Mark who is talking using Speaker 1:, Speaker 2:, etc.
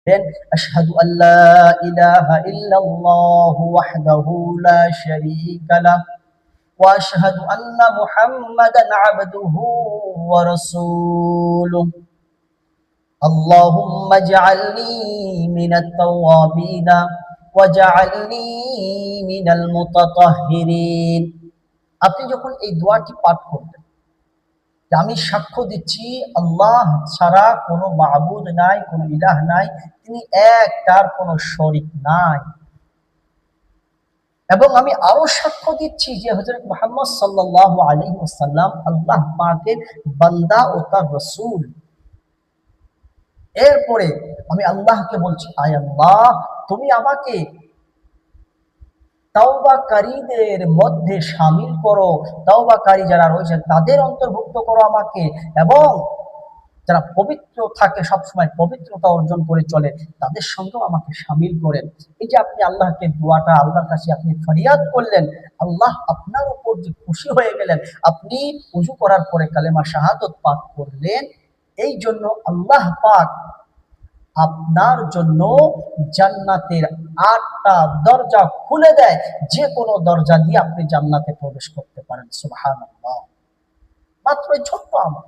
Speaker 1: আশহাদু আল্লা ইলাহা ইল্লাল্লাহু ওয়াহদাহু লা শারীকা লাহ ওয়া আশহাদু আন্না মুহাম্মাদান আবদুহু ওয়া রাসূলুহু আল্লাহুম্মা ইজআলনি মিনাত তাওয়াবিনা ওয়াজআলনি মিনাল মুতাতাহহিরিন। আপনি যখন এই দোয়াটি পাঠ করবেন যে আমি সাক্ষ্য দিচ্ছি আল্লাহ ছাড়া কোনো মাবুদ নাই, কোনো ইলাহ নাই, তিনি এক, তার কোনো শরীক নাই, এবং আমি আরো সাক্ষ্য দিচ্ছি যে হযরত মুহাম্মদ সাল্লাল্লাহু আলাইহি ওয়াসাল্লাম আল্লাহ পাকের বান্দা ও তার রাসূল। এরপরে আমি আল্লাহকে বলছি, আয় আল্লাহ, তুমি আমাকে তাওবাকারীদের মধ্যে শামিল করো, তাওবাকারী যারা রয়েছে তাদের অন্তর্ভুক্ত করো আমাকে, এবং যারা পবিত্র থাকে, সবসময় পবিত্রতা অর্জন করে চলে, তাদের সঙ্গেও আমাকে শামিল করেন। এই যে আপনি আল্লাহকে দোয়াটা আল্লাহর কাছে আপনি ফরিয়াদ করলেন, আল্লাহ আপনার উপর যে খুশি হয়ে গেলেন, আপনি ওযু করার পরে কালেমা শাহাদাত পাঠ করলেন, এই জন্য আল্লাহ পাক আপনার জন্য জান্নাতের ৮টা দরজা খুলে দেয়, যে কোনো দরজা দিয়ে আপনি জান্নাতে প্রবেশ করতে পারেন। সুবহানাল্লাহ। মাত্র ছোট্ট আমল।